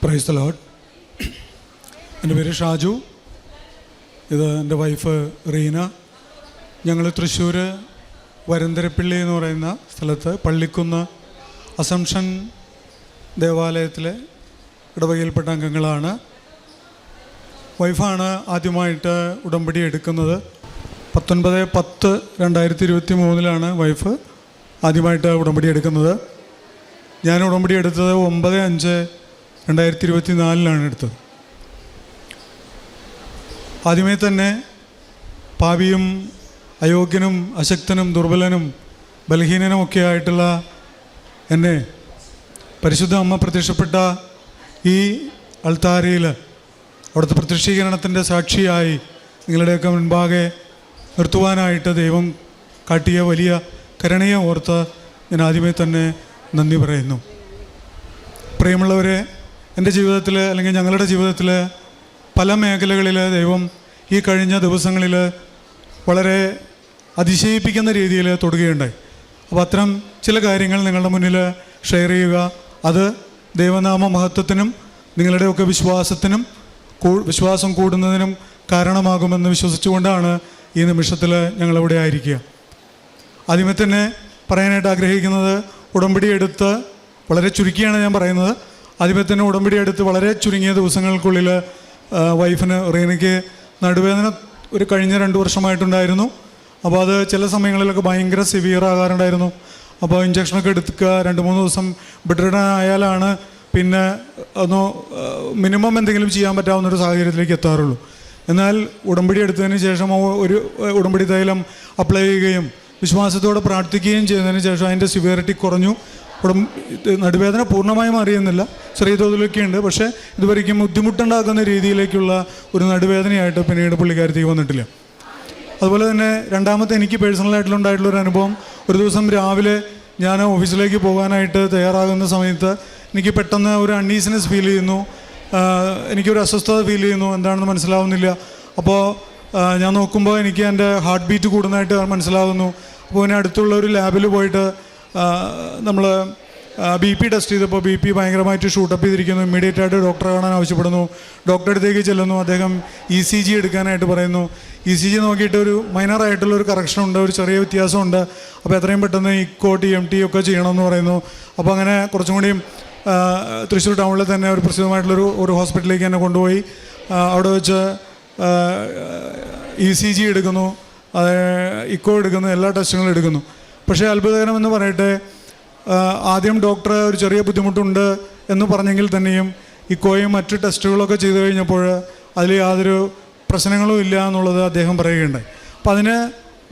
Praise the Lord. എൻ്റെ പേര് ഷാജു. ഇത് എൻ്റെ വൈഫ് റീന. ഞങ്ങൾ തൃശ്ശൂർ വരന്തരപ്പള്ളി എന്ന് പറയുന്ന സ്ഥലത്ത് പള്ളിക്കുന്ന് അസംഷൻ ദേവാലയത്തിലെ ഇടവകയിൽപ്പെട്ട അംഗങ്ങളാണ്. വൈഫാണ് ആദ്യമായിട്ട് ഉടമ്പടി എടുക്കുന്നത്. 19/10/2023 വൈഫ് ആദ്യമായിട്ട് ഉടമ്പടി എടുക്കുന്നത്. ഞാൻ ഉടമ്പടി എടുത്തത് 9/5/2024 എടുത്തത്. ആദ്യമേ തന്നെ പാപിയും അയോഗ്യനും അശക്തനും ദുർബലനും ബലഹീനനും ഒക്കെ ആയിട്ടുള്ള എന്നെ പരിശുദ്ധ അമ്മ പ്രത്യക്ഷപ്പെട്ട ഈ അൾത്താരയിൽ അവിടുത്തെ പ്രത്യക്ഷീകരണത്തിൻ്റെ സാക്ഷിയായി നിങ്ങളുടെയൊക്കെ മുൻപാകെ നിർത്തുവാനായിട്ട് ദൈവം കാട്ടിയ വലിയ കരുണയെ ഓർത്ത് ഞാൻ ആദ്യമേ തന്നെ നന്ദി പറയുന്നു. പ്രിയമുള്ളവരെ, എൻ്റെ ജീവിതത്തിൽ അല്ലെങ്കിൽ ഞങ്ങളുടെ ജീവിതത്തിൽ പല മേഖലകളിൽ ദൈവം ഈ കഴിഞ്ഞ ദിവസങ്ങളിൽ വളരെ അതിശയിപ്പിക്കുന്ന രീതിയിൽ തൊടുകയുണ്ടായി. അപ്പോൾ അത്തരം ചില കാര്യങ്ങൾ നിങ്ങളുടെ മുന്നിൽ ഷെയർ ചെയ്യുക. അത് ദൈവനാമ മഹത്വത്തിനും നിങ്ങളുടെയൊക്കെ വിശ്വാസം കൂടുന്നതിനും കാരണമാകുമെന്ന് വിശ്വസിച്ചുകൊണ്ടാണ് ഈ നിമിഷത്തിൽ ഞങ്ങളിവിടെ ആയിരിക്കുക. ആദ്യമേ തന്നെ പറയാനായിട്ട് ആഗ്രഹിക്കുന്നത്, ഉടമ്പടി എടുത്ത് വളരെ ചുരുക്കിയാണ് ഞാൻ പറയുന്നത്. ആദ്യമേ തന്നെ ഉടമ്പടി എടുത്ത് വളരെ ചുരുങ്ങിയ ദിവസങ്ങൾക്കുള്ളിൽ വൈഫിന് റീനയ്ക്ക് നടുവേദന ഒരു കഴിഞ്ഞ 2 വർഷമായിട്ടുണ്ടായിരുന്നു. അപ്പോൾ അത് ചില സമയങ്ങളിലൊക്കെ ഭയങ്കര സിവിയർ ആകാറുണ്ടായിരുന്നു. അപ്പോൾ ഇഞ്ചക്ഷനൊക്കെ എടുക്കുക, 2-3 ദിവസം ബെഡ് റിഡൻ ആയാലാണ് പിന്നെ ഒന്ന് മിനിമം എന്തെങ്കിലും ചെയ്യാൻ പറ്റാവുന്നൊരു സാഹചര്യത്തിലേക്ക് എത്താറുള്ളൂ. എന്നാൽ ഉടമ്പടി എടുത്തതിന് ശേഷം ഒരു ഉടമ്പടി തൈലം അപ്ലൈ ചെയ്യുകയും വിശ്വാസത്തോടെ പ്രാർത്ഥിക്കുകയും ചെയ്തതിന് ശേഷം അതിൻ്റെ സിവിയറിറ്റി കുറഞ്ഞു. നടുവേദന പൂർണ്ണമായും അറിയുന്നില്ല, ചെറിയ തോതിലൊക്കെ ഉണ്ട്. പക്ഷേ ഇതുവരെയ്ക്കും ബുദ്ധിമുട്ടുണ്ടാക്കുന്ന രീതിയിലേക്കുള്ള ഒരു നടുവേദനയായിട്ട് പിന്നീട് പുള്ളിക്കാരത്തി വന്നിട്ടില്ല. അതുപോലെ തന്നെ രണ്ടാമത്തെ എനിക്ക് പേഴ്സണലായിട്ടുണ്ടായിട്ടുള്ളൊരു അനുഭവം, ഒരു ദിവസം രാവിലെ ഞാൻ ഓഫീസിലേക്ക് പോകാനായിട്ട് തയ്യാറാകുന്ന സമയത്ത് എനിക്ക് പെട്ടെന്ന് ഒരു അൺഈസിനെസ് ഫീൽ ചെയ്യുന്നു. എനിക്കൊരു അസ്വസ്ഥത ഫീൽ ചെയ്യുന്നു, എന്താണെന്ന് മനസ്സിലാവുന്നില്ല. അപ്പോൾ ഞാൻ നോക്കുമ്പോൾ എനിക്ക് എൻ്റെ ഹാർട്ട് ബീറ്റ് കൂടുന്നതായിട്ട് മനസ്സിലാകുന്നു. അപ്പോൾ പിന്നെ അടുത്തുള്ള ഒരു ലാബിൽ പോയിട്ട് നമ്മൾ BP ടെസ്റ്റ് ചെയ്തപ്പോൾ BP ഭയങ്കരമായിട്ട് ഷൂട്ടപ്പ് ചെയ്തിരിക്കുന്നു. ഇമ്മീഡിയറ്റ് ആയിട്ട് ഡോക്ടറെ കാണാൻ ആവശ്യപ്പെടുന്നു. ഡോക്ടറുടെ അടുത്തേക്ക് ചെല്ലുന്നു. അദ്ദേഹം ECG എടുക്കാനായിട്ട് പറയുന്നു. ECG നോക്കിയിട്ട് ഒരു മൈനറായിട്ടുള്ളൊരു കറക്ഷനുണ്ട്, ഒരു ചെറിയ വ്യത്യാസമുണ്ട്. അപ്പോൾ എത്രയും പെട്ടെന്ന് ഇക്കോ TMT ഒക്കെ ചെയ്യണമെന്ന് പറയുന്നു. അപ്പോൾ അങ്ങനെ കുറച്ചും കൂടിയും തൃശ്ശൂർ ടൗണിൽ തന്നെ ഒരു പ്രസിദ്ധമായിട്ടുള്ളൊരു ഹോസ്പിറ്റലിലേക്ക് എന്നെ കൊണ്ടുപോയി. അവിടെ വെച്ച് ECG എടുക്കുന്നു, ഇക്കോ എടുക്കുന്നു, എല്ലാ ടെസ്റ്റുകളും എടുക്കുന്നു. പക്ഷേ അത്ഭുതകരമെന്ന് പറയട്ടെ, ആദ്യം ഡോക്ടർ ഒരു ചെറിയ ബുദ്ധിമുട്ടുണ്ട് എന്ന് പറഞ്ഞെങ്കിൽ തന്നെയും ഇക്കോയും മറ്റ് ടെസ്റ്റുകളൊക്കെ ചെയ്തു കഴിഞ്ഞപ്പോൾ അതിൽ യാതൊരു പ്രശ്നങ്ങളും ഇല്ല എന്നുള്ളത് അദ്ദേഹം പറയുകയുണ്ടായി. അപ്പോൾ അതിന്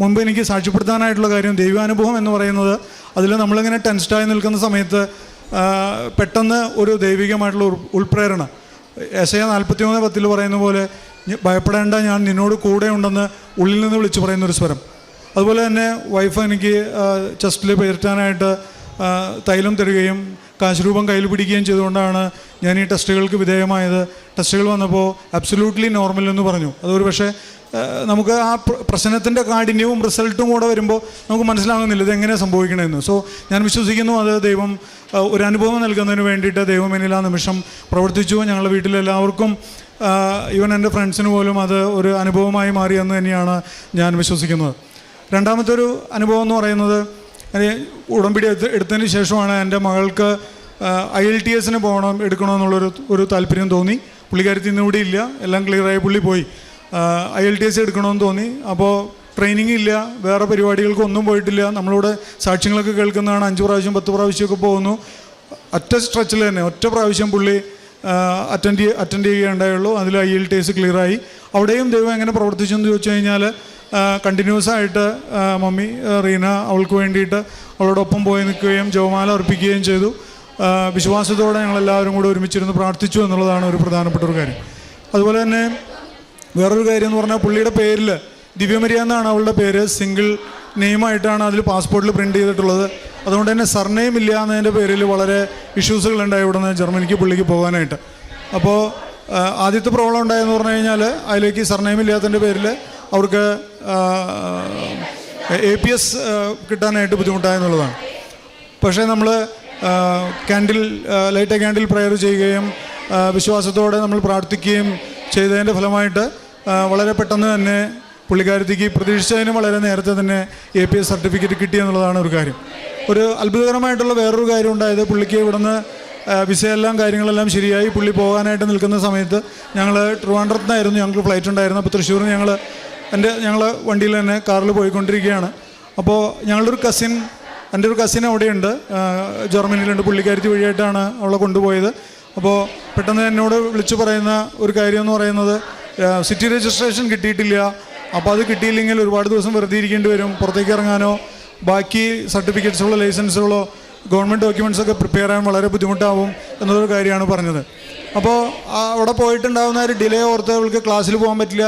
മുൻപ് എനിക്ക് സാക്ഷ്യപ്പെടുത്താനായിട്ടുള്ള കാര്യം, ദൈവാനുഭവം എന്ന് പറയുന്നത് അതിൽ നമ്മളിങ്ങനെ ടെൻസ്ഡായി നിൽക്കുന്ന സമയത്ത് പെട്ടെന്ന് ഒരു ദൈവികമായിട്ടുള്ള ഉൾപ്രേരണ, യെശയ്യാ 43:10 പറയുന്ന പോലെ, ഭയപ്പെടേണ്ട, ഞാൻ നിന്നോട് കൂടെ ഉണ്ടെന്ന് ഉള്ളിൽ നിന്ന് വിളിച്ചു പറയുന്നൊരു സ്വരം. അതുപോലെ തന്നെ വൈഫ് എനിക്ക് ചെസ്റ്റിൽ പേർറ്റാനായിട്ട് തൈലം തരികയും കാശ് രൂപം കയ്യിൽ പിടിക്കുകയും ചെയ്തുകൊണ്ടാണ് ഞാൻ ഈ ടെസ്റ്റുകൾക്ക് വിധേയമായത്. ടെസ്റ്റുകൾ വന്നപ്പോൾ അബ്സല്യൂട്ട്ലി നോർമൽ എന്ന് പറഞ്ഞു. അതൊരു പക്ഷേ നമുക്ക് ആ പ്രശ്നത്തിൻ്റെ കാഠിന്യവും റിസൾട്ടും കൂടെ വരുമ്പോൾ നമുക്ക് മനസ്സിലാകുന്നില്ല ഇതെങ്ങനെ സംഭവിക്കണമെന്ന്. സോ ഞാൻ വിശ്വസിക്കുന്നു അത് ദൈവം ഒരു അനുഭവം നൽകുന്നതിന് വേണ്ടിയിട്ട് ദൈവം എന്നിൽ ആ നിമിഷം പ്രവർത്തിച്ചു. ഞങ്ങളുടെ വീട്ടിലെല്ലാവർക്കും, ഈവൻ എൻ്റെ ഫ്രണ്ട്സിന് പോലും അത് ഒരു അനുഭവമായി മാറിയെന്ന് തന്നെയാണ് ഞാൻ വിശ്വസിക്കുന്നത്. രണ്ടാമത്തെ ഒരു അനുഭവം എന്ന് പറയുന്നത്, ഉടമ്പടി എടുത്തതിന് ശേഷമാണ് എൻ്റെ മകൾക്ക് IELTS എടുക്കണമെന്നുള്ളൊരു താല്പര്യം തോന്നി. പുള്ളിക്കാരത്തി ഇന്ന് ഇവിടെ ഇല്ല, എല്ലാം ക്ലിയറായി പുള്ളി പോയി. IELTS എടുക്കണമെന്ന് തോന്നി. അപ്പോൾ ട്രെയിനിങ് ഇല്ല, വേറെ പരിപാടികൾക്കൊന്നും പോയിട്ടില്ല. നമ്മളിവിടെ സാക്ഷ്യങ്ങളൊക്കെ കേൾക്കുന്നതാണ്, 5 പ്രാവശ്യം 10 പ്രാവശ്യമൊക്കെ പോകുന്നു. ഒറ്റ സ്ട്രെച്ചിൽ തന്നെ ഒറ്റ പ്രാവശ്യം പുള്ളി അറ്റൻഡ് ചെയ്യുകയുണ്ടായുള്ളൂ. അതിൽ IELTS ക്ലിയറായി. അവിടെയും ദൈവം എങ്ങനെ പ്രവർത്തിച്ചു എന്ന് ചോദിച്ചു കഴിഞ്ഞാൽ, കണ്ടിന്യൂസ് ആയിട്ട് മമ്മി റീന അവൾക്ക് വേണ്ടിയിട്ട് അവളോടൊപ്പം പോയി നിൽക്കുകയും ജപമാല അർപ്പിക്കുകയും ചെയ്തു. വിശ്വാസത്തോടെ ഞങ്ങളെല്ലാവരും കൂടെ ഒരുമിച്ചിരുന്ന് പ്രാർത്ഥിച്ചു എന്നുള്ളതാണ് ഒരു പ്രധാനപ്പെട്ട ഒരു കാര്യം. അതുപോലെ തന്നെ വേറൊരു കാര്യം എന്ന് പറഞ്ഞാൽ, പുള്ളിയുടെ പേരിൽ ദിവ്യമരിയ എന്നാണ് അവളുടെ പേര്. സിംഗിൾ നെയിമായിട്ടാണ് അതിൽ പാസ്പോർട്ടിൽ പ്രിൻ്റ് ചെയ്തിട്ടുള്ളത്. അതുകൊണ്ട് തന്നെ സർനെയിം ഇല്ല എന്നതിൻ്റെ പേരിൽ വളരെ ഇഷ്യൂസുകളുണ്ടായി ഇവിടെ നിന്ന് ജർമ്മനിക്ക് പുള്ളിക്ക് പോകാനായിട്ട്. അപ്പോൾ ആദ്യത്തെ പ്രോബ്ലം ഉണ്ടായെന്ന് പറഞ്ഞു കഴിഞ്ഞാൽ, അതിലേക്ക് സർനെയിം ഇല്ലാത്തതിൻ്റെ പേരിൽ അവർക്ക് APS കിട്ടാനായിട്ട് ബുദ്ധിമുട്ടായെന്നുള്ളതാണ്. പക്ഷേ നമ്മൾ ലൈറ്റ് ക്യാൻഡിൽ പ്രയർ ചെയ്യുകയും വിശ്വാസത്തോടെ നമ്മൾ പ്രാർത്ഥിക്കുകയും ചെയ്തതിൻ്റെ ഫലമായിട്ട് വളരെ പെട്ടെന്ന് തന്നെ പുള്ളിക്കാരത്തിക്ക് പ്രതീക്ഷിച്ചതിനും വളരെ നേരത്തെ തന്നെ APS സർട്ടിഫിക്കറ്റ് കിട്ടിയെന്നുള്ളതാണ് ഒരു കാര്യം. ഒരു അത്ഭുതകരമായിട്ടുള്ള വേറൊരു കാര്യം ഉണ്ടായത്, പുള്ളിക്ക് ഇവിടുന്ന് വിസയെല്ലാം കാര്യങ്ങളെല്ലാം ശരിയായി പുള്ളി പോകാനായിട്ട് നിൽക്കുന്ന സമയത്ത് ഞങ്ങൾ ട്രിവാൻഡ്രത്തുനിന്നായിരുന്നു ഞങ്ങൾക്ക് ഫ്ലൈറ്റ് ഉണ്ടായിരുന്നു. അപ്പോൾ തൃശ്ശൂരിന് ഞങ്ങൾ വണ്ടിയിൽ തന്നെ കാറിൽ പോയിക്കൊണ്ടിരിക്കുകയാണ്. അപ്പോൾ എൻ്റെ ഒരു കസിൻ അവിടെയുണ്ട്, ജർമ്മനിയിലുണ്ട്. പുള്ളിക്കാരത്തി വഴിയായിട്ടാണ് അവളെ കൊണ്ടുപോയത്. അപ്പോൾ പെട്ടെന്ന് എന്നോട് വിളിച്ചു പറയുന്ന ഒരു കാര്യം എന്ന് പറയുന്നത്, സിറ്റി രജിസ്ട്രേഷൻ കിട്ടിയിട്ടില്ല, അപ്പോൾ അത് കിട്ടിയില്ലെങ്കിൽ ഒരുപാട് ദിവസം വെറുതെ ഇരിക്കേണ്ടി വരും, പുറത്തേക്ക് ഇറങ്ങാനോ ബാക്കി സർട്ടിഫിക്കറ്റ്സുകളോ ലൈസൻസുകളോ ഗവൺമെൻറ് ഡോക്യുമെൻറ്റ്സൊക്കെ പ്രിപ്പയർ ചെയ്യാൻ വളരെ ബുദ്ധിമുട്ടാവും എന്നൊരു കാര്യമാണ് പറഞ്ഞത്. അപ്പോൾ അവിടെ പോയിട്ടുണ്ടാകുന്ന ഒരു ഡിലേ ഓർത്ത് അവൾക്ക് ക്ലാസ്സിൽ പോകാൻ പറ്റില്ല,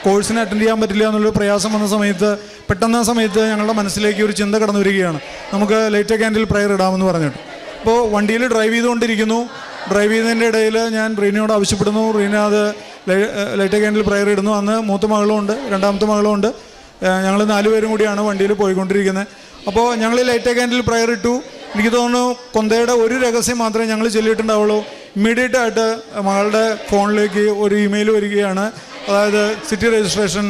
കോഴ്സിന് അറ്റൻഡ് ചെയ്യാൻ പറ്റില്ല എന്നുള്ളൊരു പ്രയാസം വന്ന സമയത്ത് പെട്ടെന്ന് ആ സമയത്ത് ഞങ്ങളുടെ മനസ്സിലേക്ക് ഒരു ചിന്ത കടന്നു വരികയാണ്, നമുക്ക് ലൈറ്റ് ക്യാൻഡിൽ പ്രയർ ഇടാമെന്ന് പറഞ്ഞിട്ട്. അപ്പോൾ വണ്ടിയിൽ ഡ്രൈവ് ചെയ്യുന്നതിൻ്റെ ഇടയിൽ ഞാൻ റീനയോട് ആവശ്യപ്പെടുന്നു. റീന അത് ലൈറ്റ് ക്യാൻഡിൽ പ്രയർ ഇടുന്നു. അന്ന് മൂത്ത മകളും ഉണ്ട്, രണ്ടാമത്തെ മകളും ഉണ്ട്. ഞങ്ങൾ 4 പേരും കൂടിയാണ് വണ്ടിയിൽ പോയിക്കൊണ്ടിരിക്കുന്നത്. അപ്പോൾ ഞങ്ങൾ ലൈറ്റ് ക്യാൻഡിൽ പ്രയർ ഇട്ടു. എനിക്ക് തോന്നുന്നു കൊന്തയുടെ ഒരു രഹസ്യം മാത്രമേ ഞങ്ങൾ ചൊല്ലിയിട്ടുണ്ടാവുള്ളൂ. ഇമ്മീഡിയറ്റ് ആയിട്ട് മകളുടെ ഫോണിലേക്ക് ഒരു ഇമെയിൽ വരികയാണ്, അതായത് സിറ്റി രജിസ്ട്രേഷൻ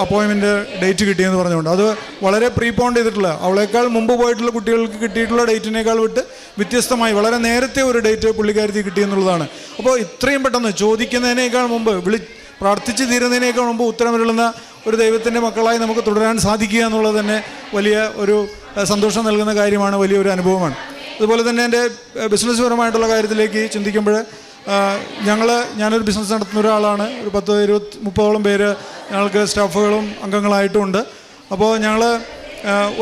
അപ്പോയിൻമെൻറ്റ് ഡേറ്റ് കിട്ടിയെന്ന് പറഞ്ഞുകൊണ്ട്. അത് വളരെ പ്രീപോണ്ട് ചെയ്തിട്ടുള്ള, അവളേക്കാൾ മുമ്പ് പോയിട്ടുള്ള കുട്ടികൾക്ക് കിട്ടിയിട്ടുള്ള ഡേറ്റിനേക്കാൾ വ്യത്യസ്തമായി വളരെ നേരത്തെ ഒരു ഡേറ്റ് പുള്ളിക്കാരത്തി കിട്ടിയെന്നുള്ളതാണ്. അപ്പോൾ ഇത്രയും പെട്ടെന്ന് ചോദിക്കുന്നതിനേക്കാൾ മുമ്പ് പ്രാർത്ഥിച്ച് തീരുന്നതിനേക്കാൾ മുമ്പ് ഉത്തരമരുളുന്ന ഒരു ദൈവത്തിൻ്റെ മക്കളായി നമുക്ക് തുടരാൻ സാധിക്കുക എന്നുള്ളത് തന്നെ വലിയ ഒരു സന്തോഷം നൽകുന്ന കാര്യമാണ്, വലിയൊരു അനുഭവമാണ്. അതുപോലെ തന്നെ എൻ്റെ ബിസിനസ് പരമായിട്ടുള്ള കാര്യത്തിലേക്ക് ചിന്തിക്കുമ്പോൾ, ഞാനൊരു ബിസിനസ് നടത്തുന്ന ഒരാളാണ്. ഒരു 10-20-30ഓളം പേര് ഞങ്ങൾക്ക് സ്റ്റാഫുകളും അംഗങ്ങളായിട്ടുമുണ്ട്. അപ്പോൾ ഞങ്ങൾ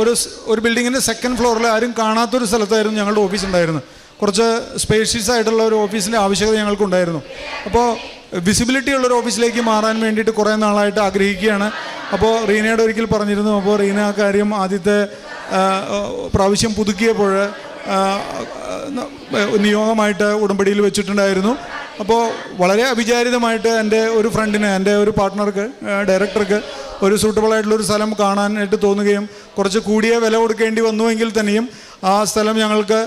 ഒരു ബിൽഡിങ്ങിൻ്റെ 2nd ഫ്ലോറിൽ ആരും കാണാത്തൊരു സ്ഥലത്തായിരുന്നു ഞങ്ങളുടെ ഓഫീസ് ഉണ്ടായിരുന്നത്. കുറച്ച് സ്പേഷ്യസ് ആയിട്ടുള്ള ഒരു ഓഫീസിൻ്റെ ആവശ്യകത ഞങ്ങൾക്കുണ്ടായിരുന്നു. അപ്പോൾ വിസിബിലിറ്റി ഉള്ളൊരു ഓഫീസിലേക്ക് മാറാൻ വേണ്ടിയിട്ട് കുറേ നാളായിട്ട് ആഗ്രഹിക്കുകയാണ്. അപ്പോൾ റീനയോട് ഒരിക്കൽ പറഞ്ഞിരുന്നു. അപ്പോൾ റീന ആ കാര്യം ആദ്യത്തെ പ്രാവശ്യം പുതുക്കിയപ്പോൾ നിയോഗമായിട്ട് ഉടമ്പടിയിൽ വെച്ചിട്ടുണ്ടായിരുന്നു. അപ്പോൾ വളരെ അവിചാരിതമായിട്ട് എൻ്റെ ഒരു ഫ്രണ്ടിന്, എൻ്റെ ഒരു പാർട്ട്ണർക്ക്, ഡയറക്ടർക്ക് ഒരു സൂട്ടബിളായിട്ടുള്ളൊരു സ്ഥലം കാണാനായിട്ട് തോന്നുകയും കുറച്ച് കൂടിയ വില കൊടുക്കേണ്ടി വന്നുവെങ്കിൽ തന്നെയും ആ സ്ഥലം ഞങ്ങൾക്ക്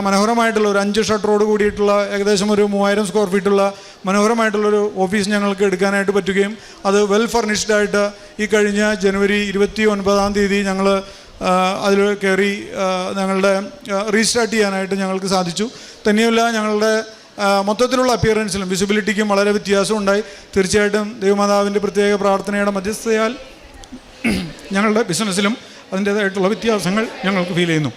മനോഹരമായിട്ടുള്ള ഒരു 5 ഷട്ടറോട് കൂടിയിട്ടുള്ള ഏകദേശം ഒരു 3000 സ്ക്വയർ ഫീറ്റുള്ള മനോഹരമായിട്ടുള്ളൊരു ഓഫീസ് ഞങ്ങൾക്ക് എടുക്കാനായിട്ട് പറ്റുകയും അത് വെൽ ഫർണിഷ്ഡായിട്ട് ഈ കഴിഞ്ഞ ജനുവരി 29-ാം തീയതി ഞങ്ങൾ അതിൽ കയറി ഞങ്ങളുടെ റീസ്റ്റാർട്ട് ചെയ്യാനായിട്ട് ഞങ്ങൾക്ക് സാധിച്ചു. തന്നെയല്ല, ഞങ്ങളുടെ മൊത്തത്തിലുള്ള അപ്പിയറൻസിലും വിസിബിലിറ്റിക്കും വളരെ വ്യത്യാസമുണ്ടായി. തീർച്ചയായിട്ടും ദൈവമാതാവിൻ്റെ പ്രത്യേക പ്രാർത്ഥനയുടെ മധ്യസ്ഥതയാൽ ഞങ്ങളുടെ ബിസിനസ്സിലും അതിൻ്റേതായിട്ടുള്ള വ്യത്യാസങ്ങൾ ഞങ്ങൾക്ക് ഫീൽ ചെയ്യുന്നു.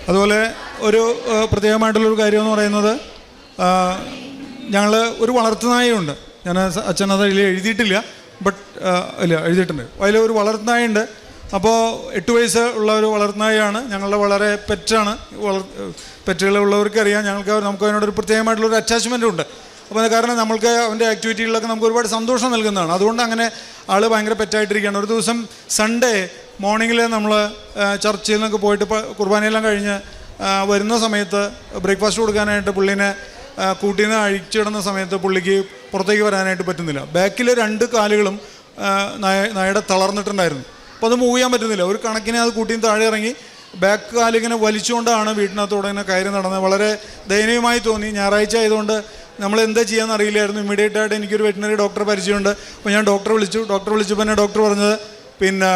അതുപോലെ ഒരു പ്രത്യേകമായിട്ടുള്ളൊരു കാര്യമെന്ന് പറയുന്നത്, ഞങ്ങൾ ഒരു വളർത്തുനായുണ്ട്. ഞാൻ അച്ഛനത് അതിൽ എഴുതിയിട്ടില്ല, എഴുതിയിട്ടുണ്ട്. അതിലൊരു വളർത്തുനായുണ്ട്. അപ്പോൾ 8 വയസ്സ് ഉള്ള ഒരു വളർത്തുനായാണ്. ഞങ്ങളുടെ വളരെ പെറ്റാണ്. പെറ്റുകളുള്ളവർക്കറിയാം, നമുക്ക് അതിനോടൊരു പ്രത്യേകമായിട്ടുള്ളൊരു അറ്റാച്ച്മെൻറ്റും ഉണ്ട്. അപ്പോൾ കാരണം നമ്മൾക്ക് അവൻ്റെ ആക്ടിവിറ്റികളിലൊക്കെ നമുക്ക് ഒരുപാട് സന്തോഷം നൽകുന്നതാണ്. അതുകൊണ്ട് അങ്ങനെ ആൾ ഭയങ്കര പെറ്റായിട്ടിരിക്കുകയാണ്. ഒരു ദിവസം സൺഡേ മോർണിംഗിൽ നമ്മൾ ചർച്ചിൽ നിന്നൊക്കെ പോയിട്ട് കുർബാനയെല്ലാം കഴിഞ്ഞ് വരുന്ന സമയത്ത് ബ്രേക്ക്ഫാസ്റ്റ് കൊടുക്കാനായിട്ട് പുള്ളിനെ കൂട്ടിൽ നിന്ന് അഴിച്ചിടുന്ന സമയത്ത് പുള്ളിക്ക് പുറത്തേക്ക് വരാനായിട്ട് പറ്റുന്നില്ല. ബാക്കിൽ 2 കാലുകളും നായയുടെ തളർന്നിട്ടുണ്ടായിരുന്നു. അപ്പോൾ അത് മൂവ് ചെയ്യാൻ പറ്റുന്നില്ല. ഒരു കണക്കിന് അത് കൂട്ടിന് താഴെ ഇറങ്ങി ബാക്ക് കാലിങ്ങനെ വലിച്ചുകൊണ്ടാണ് വീട്ടിനകത്തോടെ ഇങ്ങനെ കയറി നടന്നത്. വളരെ ദയനീയമായി തോന്നി. ഞായറാഴ്ച ആയതുകൊണ്ട് നമ്മൾ എന്താ ചെയ്യാമെന്ന് അറിയില്ലായിരുന്നു. ഇമ്മീഡിയറ്റായിട്ട് എനിക്കൊരു വെറ്റിനറി ഡോക്ടറെ പരിചയമുണ്ട്. അപ്പോൾ ഞാൻ ഡോക്ടറെ വിളിച്ചപ്പോൾ തന്നെ ഡോക്ടർ പറഞ്ഞത്, പിന്നെ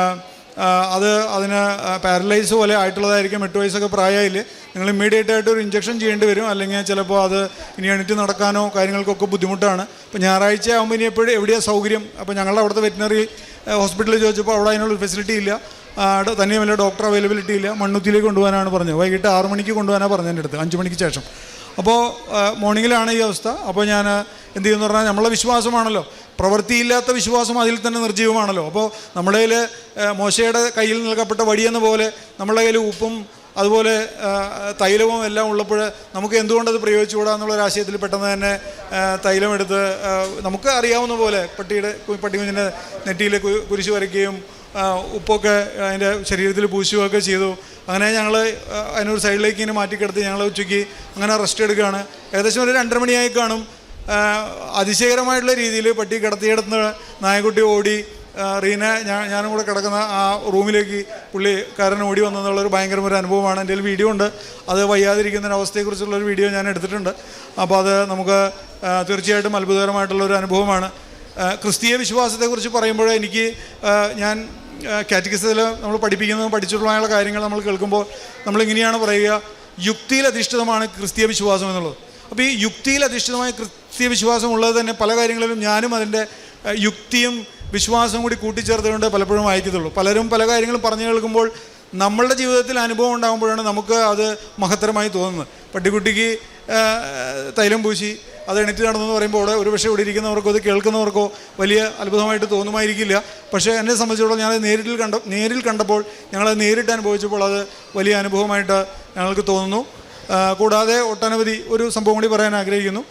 അതിന് പാരലൈസ് പോലെ ആയിട്ടുള്ളതായിരിക്കും, 8 വയസ്സൊക്കെ പ്രായമായില്ലേ, നിങ്ങൾ ഇമ്മീഡിയറ്റായിട്ട് ഒരു ഇഞ്ചക്ഷൻ ചെയ്യേണ്ടി വരും, അല്ലെങ്കിൽ ചിലപ്പോൾ അത് ഇനി എണീറ്റ് നടക്കാനോ കാര്യങ്ങൾക്കൊക്കെ ബുദ്ധിമുട്ടാണ്. അപ്പോൾ ഞായറാഴ്ച ആകുമ്പോൾ ഇനി എവിടെയാണ് സൗകര്യം? അപ്പോൾ ഞങ്ങളുടെ അവിടുത്തെ വെറ്റിനറി ഹോസ്പിറ്റലിൽ ചോദിച്ചപ്പോൾ അവിടെ അതിനുള്ള ഫെസിലിറ്റി ഇല്ല, തന്നെയുമല്ല ഡോക്ടർ അവൈലബിലിറ്റി ഇല്ല. മണ്ണുത്തിയിലേക്ക് കൊണ്ടുപോകാനാണ് പറഞ്ഞത്. വൈകിട്ട് 6 മണിക്ക് കൊണ്ടുപോകാനാണ് പറഞ്ഞത് എൻ്റെ അടുത്ത്, 5 മണിക്ക് ശേഷം. അപ്പോൾ മോർണിംഗിലാണ് ഈ അവസ്ഥ. അപ്പോൾ ഞാൻ എന്ത് ചെയ്യുമെന്ന് പറഞ്ഞാൽ, നമ്മളെ വിശ്വാസമാണല്ലോ, പ്രവൃത്തിയില്ലാത്ത വിശ്വാസം അതിൽ തന്നെ നിർജ്ജീവമാണല്ലോ. അപ്പോൾ നമ്മുടെ കയ്യിൽ മോശയുടെ കയ്യിൽ നൽകപ്പെട്ട വടിയെന്ന പോലെ നമ്മുടെ കയ്യിൽ ഉപ്പും അതുപോലെ തൈലവും എല്ലാം ഉള്ളപ്പോൾ നമുക്ക് എന്തുകൊണ്ടത് പ്രയോഗിച്ചുകൂടാ എന്നുള്ളൊരാശയത്തിൽ പെട്ടെന്ന് തന്നെ തൈലമെടുത്ത് നമുക്ക് അറിയാവുന്ന പോലെ പട്ടികുഞ്ഞിൻ്റെ നെറ്റിയിൽ കുരിശ് വരയ്ക്കുകയും ഉപ്പൊക്കെ അതിൻ്റെ ശരീരത്തിൽ പൂശുകയൊക്കെ ചെയ്തു. അങ്ങനെ ഞങ്ങൾ അതിനൊരു സൈഡിലേക്ക് ഇങ്ങനെ മാറ്റിക്കിടത്തി ഞങ്ങൾ ഉച്ചയ്ക്ക് അങ്ങനെ റെസ്റ്റ് എടുക്കുകയാണ്. ഏകദേശം ഒരു 2:30 മണിയായി കാണും. അതിശയകരമായിട്ടുള്ള രീതിയിൽ പട്ടി കിടത്തിയിടത്ത് നായക്കുട്ടി ഓടി റീന ഞാനും കൂടെ കിടക്കുന്ന ആ റൂമിലേക്ക് പുള്ളിക്കാരൻ ഓടി വന്നെന്നുള്ളൊരു ഭയങ്കരമൊരു അനുഭവമാണ്. എൻ്റെ കയ്യിൽ വീഡിയോ ഉണ്ട്, അത് വയ്യാതിരിക്കുന്നൊരവസ്ഥയെക്കുറിച്ചുള്ളൊരു വീഡിയോ ഞാൻ എടുത്തിട്ടുണ്ട്. അപ്പോൾ അത് നമുക്ക് തീർച്ചയായിട്ടും അത്ഭുതകരമായിട്ടുള്ളൊരു അനുഭവമാണ്. ക്രിസ്തീയ വിശ്വാസത്തെക്കുറിച്ച് പറയുമ്പോൾ എനിക്ക് ഞാൻ കാറ്റഗിസത്തിൽ നമ്മൾ പഠിച്ചിട്ടുള്ള കാര്യങ്ങൾ നമ്മൾ കേൾക്കുമ്പോൾ നമ്മളിങ്ങനെയാണ് പറയുക, യുക്തിയിലധിഷ്ഠിതമാണ് ക്രിസ്തീയ വിശ്വാസം എന്നുള്ളത്. അപ്പോൾ ഈ യുക്തിയിലധിഷ്ഠിതമായ ക്രിസ്തീയ വിശ്വാസം ഉള്ളത് തന്നെ പല കാര്യങ്ങളിലും ഞാനും അതിൻ്റെ യുക്തിയും വിശ്വാസവും കൂടി കൂട്ടിച്ചേർത്തുകൊണ്ട് പലപ്പോഴും വായിക്കത്തുള്ളൂ. പലരും പല കാര്യങ്ങളും പറഞ്ഞു കേൾക്കുമ്പോൾ നമ്മളുടെ ജീവിതത്തിൽ അനുഭവം ഉണ്ടാകുമ്പോഴാണ് നമുക്ക് അത് മഹത്തരമായി തോന്നുന്നത്. പട്ടിക്കുട്ടിക്ക് തൈലം പൂശി അത് എണീറ്റ് നടന്നെന്ന് പറയുമ്പോൾ ഒരുപക്ഷെ ഇവിടെ ഇരിക്കുന്നവർക്കോ അത് കേൾക്കുന്നവർക്കോ വലിയ അത്ഭുതമായിട്ട് തോന്നുമായിരിക്കില്ല. പക്ഷേ എന്നെ സംബന്ധിച്ചിടത്തോളം ഞാനത് നേരിൽ കണ്ടപ്പോൾ ഞങ്ങളത് നേരിട്ട് അനുഭവിച്ചപ്പോൾ അത് വലിയ അനുഭവമായിട്ട് ഞങ്ങൾക്ക് തോന്നുന്നു. കൂടാതെ ഒട്ടനവധി ഒരു സംഭവം കൂടി പറയാൻ ആഗ്രഹിക്കുന്നു.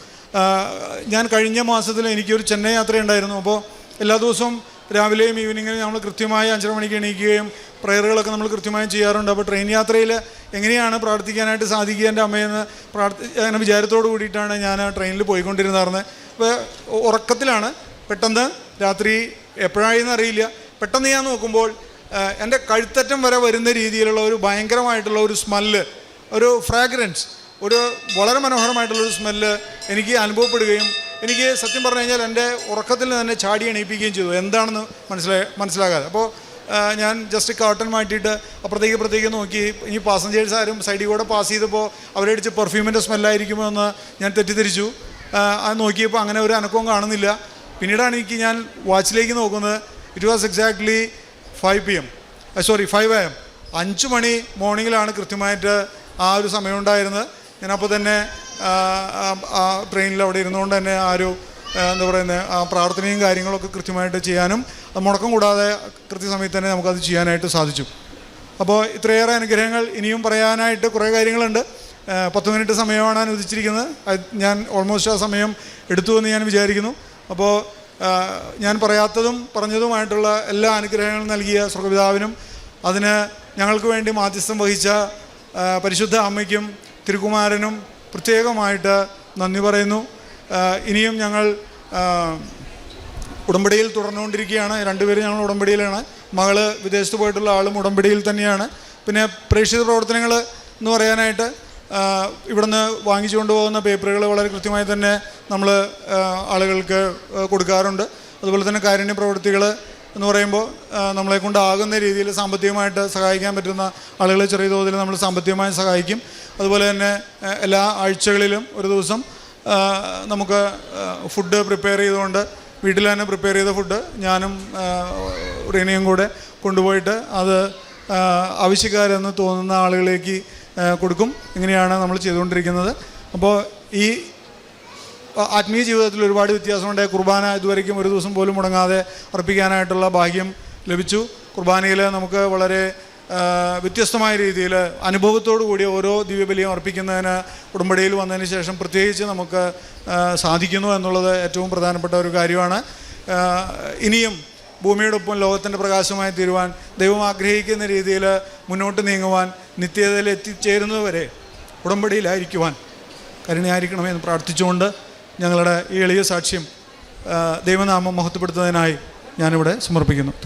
ഞാൻ കഴിഞ്ഞ മാസത്തിൽ എനിക്കൊരു ചെന്നൈ യാത്രയുണ്ടായിരുന്നു. അപ്പോൾ എല്ലാ ദിവസവും രാവിലെയും ഈവനിങ്ങിലും നമ്മൾ കൃത്യമായി 5:30 മണിക്ക് എണീക്കുകയും പ്രയറുകളൊക്കെ നമ്മൾ കൃത്യമായും ചെയ്യാറുണ്ട്. അപ്പോൾ ട്രെയിൻ യാത്രയിൽ എങ്ങനെയാണ് പ്രാർത്ഥിക്കാനായിട്ട് സാധിക്കുക എൻ്റെ അമ്മയെന്ന് അങ്ങനെ വിചാരത്തോട് കൂടിയിട്ടാണ് ഞാൻ ട്രെയിനിൽ പോയിക്കൊണ്ടിരുന്നായിരുന്നത്. അപ്പോൾ ഉറക്കത്തിലാണ്, പെട്ടെന്ന് രാത്രി എപ്പോഴായെന്ന് അറിയില്ല, പെട്ടെന്ന് ഞാൻ നോക്കുമ്പോൾ എൻ്റെ കഴുത്തറ്റം വരെ വരുന്ന രീതിയിലുള്ള ഒരു ഭയങ്കരമായിട്ടുള്ള ഒരു സ്മെല്ല്, ഒരു ഫ്രാഗ്രൻസ്, ഒരു വളരെ മനോഹരമായിട്ടുള്ളൊരു സ്മെല്ല് എനിക്ക് അനുഭവപ്പെടുകയും എനിക്ക് സത്യം പറഞ്ഞു കഴിഞ്ഞാൽ എൻ്റെ ഉറക്കത്തിൽ തന്നെ ചാടി എണീപ്പിക്കുകയും ചെയ്തു, എന്താണെന്ന് മനസ്സിലാകാതെ. അപ്പോൾ ഞാൻ ജസ്റ്റ് കർട്ടൻ മാറ്റിയിട്ട് അപ്പുറത്തേക്ക് നോക്കി. ഇനി പാസഞ്ചേഴ്സ് ആരും സൈഡിൽ കൂടെ പാസ് ചെയ്തപ്പോൾ അവരടിച്ച് പെർഫ്യൂമിൻ്റെ സ്മെല്ലായിരിക്കുമോ എന്ന് ഞാൻ തെറ്റിദ്ധരിച്ചു. അത് നോക്കിയപ്പോൾ അങ്ങനെ ഒരു അനക്കവും കാണുന്നില്ല. പിന്നീടാണ് ഞാൻ വാച്ചിലേക്ക് നോക്കുന്നത്. It was exactly 5 AM. 5 മണി മോർണിംഗിലാണ് കൃത്യമായിട്ട് ആ ഒരു സമയം ഉണ്ടായിരുന്നത്. ഞാനപ്പോൾ തന്നെ ആ ട്രെയിനിൽ അവിടെ ഇരുന്നുകൊണ്ട് തന്നെ ആ ഒരു എന്താ പറയുന്നത് ആ പ്രാർത്ഥനയും കാര്യങ്ങളൊക്കെ കൃത്യമായിട്ട് ചെയ്യാനും അത് മുടക്കം കൂടാതെ കൃത്യസമയത്ത് തന്നെ നമുക്കത് ചെയ്യാനായിട്ട് സാധിച്ചു. അപ്പോൾ ഇത്രയേറെ അനുഗ്രഹങ്ങൾ ഇനിയും പറയാനായിട്ട് കുറേ കാര്യങ്ങളുണ്ട്. 10 മിനിറ്റ് സമയമാണ് അനുവദിച്ചിരിക്കുന്നത്. ഞാൻ ഓൾമോസ്റ്റ് ആ സമയം എടുത്തു എന്ന് ഞാൻ വിചാരിക്കുന്നു. അപ്പോൾ ഞാൻ പറയാത്തതും പറഞ്ഞതുമായിട്ടുള്ള എല്ലാ അനുഗ്രഹങ്ങളും നൽകിയ സ്വർഗ്ഗപിതാവിനും അതിന് ഞങ്ങൾക്ക് വേണ്ടി മാധ്യസ്ഥം വഹിച്ച പരിശുദ്ധ അമ്മയ്ക്കും തിരുക്കുമാരനും പ്രത്യേകമായിട്ട് നന്ദി പറയുന്നു. ഇനിയും ഞങ്ങൾ ഉടമ്പടിയിൽ തുടർന്നുകൊണ്ടിരിക്കുകയാണ്. 2 പേരും ഞങ്ങൾ ഉടമ്പടിയിലാണ്. മകള് വിദേശത്ത് പോയിട്ടുള്ള ആളും ഉടമ്പടിയിൽ തന്നെയാണ്. പിന്നെ പ്രേക്ഷിത പ്രവർത്തനങ്ങൾ എന്ന് പറയാനായിട്ട് ഇവിടുന്ന് വാങ്ങിച്ചു കൊണ്ടുപോകുന്ന പേപ്പറുകൾ വളരെ കൃത്യമായി തന്നെ നമ്മൾ ആളുകൾക്ക് കൊടുക്കാറുണ്ട്. അതുപോലെ തന്നെ കാരുണ്യ പ്രവൃത്തികൾ എന്ന് പറയുമ്പോൾ നമ്മളെക്കൊണ്ടാകുന്ന രീതിയിൽ സാമ്പത്തികമായിട്ട് സഹായിക്കാൻ പറ്റുന്ന ആളുകളെ ചെറിയ തോതിൽ നമ്മൾ സാമ്പത്തികമായി സഹായിക്കും. അതുപോലെ തന്നെ എല്ലാ ആഴ്ചകളിലും ഒരു ദിവസം നമുക്ക് ഫുഡ് പ്രിപ്പയർ ചെയ്തുകൊണ്ട് വീട്ടിൽ തന്നെ പ്രിപ്പയർ ചെയ്ത ഫുഡ് ഞാനും റീനയും കൂടെ കൊണ്ടുപോയിട്ട് അത് ആവശ്യക്കാരെന്ന് തോന്നുന്ന ആളുകളിലേക്ക് കൊടുക്കും. ഇങ്ങനെയാണ് നമ്മൾ ചെയ്തുകൊണ്ടിരിക്കുന്നത്. അപ്പോൾ ഈ ആത്മീയ ജീവിതത്തിൽ ഒരുപാട് വ്യത്യാസമുണ്ട്. കുർബാന ഇതുവരെയ്ക്കും ഒരു ദിവസം പോലും മുടങ്ങാതെ അർപ്പിക്കാനായിട്ടുള്ള ഭാഗ്യം ലഭിച്ചു. കുർബാനയിൽ നമുക്ക് വളരെ വ്യത്യസ്തമായ രീതിയിൽ അനുഭവത്തോടു കൂടി ഓരോ ദിവ്യബലിയും അർപ്പിക്കുന്നതിന് ഉടമ്പടിയിൽ വന്നതിന് ശേഷം പ്രത്യേകിച്ച് നമുക്ക് സാധിക്കുന്നു എന്നുള്ളത് ഏറ്റവും പ്രധാനപ്പെട്ട ഒരു കാര്യമാണ്. ഇനിയും ഭൂമിയോടൊപ്പം ലോകത്തിൻ്റെ പ്രകാശമായി തീരുവാൻ ദൈവം ആഗ്രഹിക്കുന്ന രീതിയിൽ മുന്നോട്ട് നീങ്ങുവാൻ നിത്യതയിൽ എത്തിച്ചേരുന്നതുവരെ ഉടമ്പടിയിലായിരിക്കുവാൻ കരുണയായിരിക്കണമെന്ന് പ്രാർത്ഥിച്ചുകൊണ്ട് ഞങ്ങളുടെ ഈ എളിയ സാക്ഷ്യം ദൈവനാമം മഹത്വപ്പെടുത്തുന്നതിനായി ഞാനിവിടെ സമർപ്പിക്കുന്നു.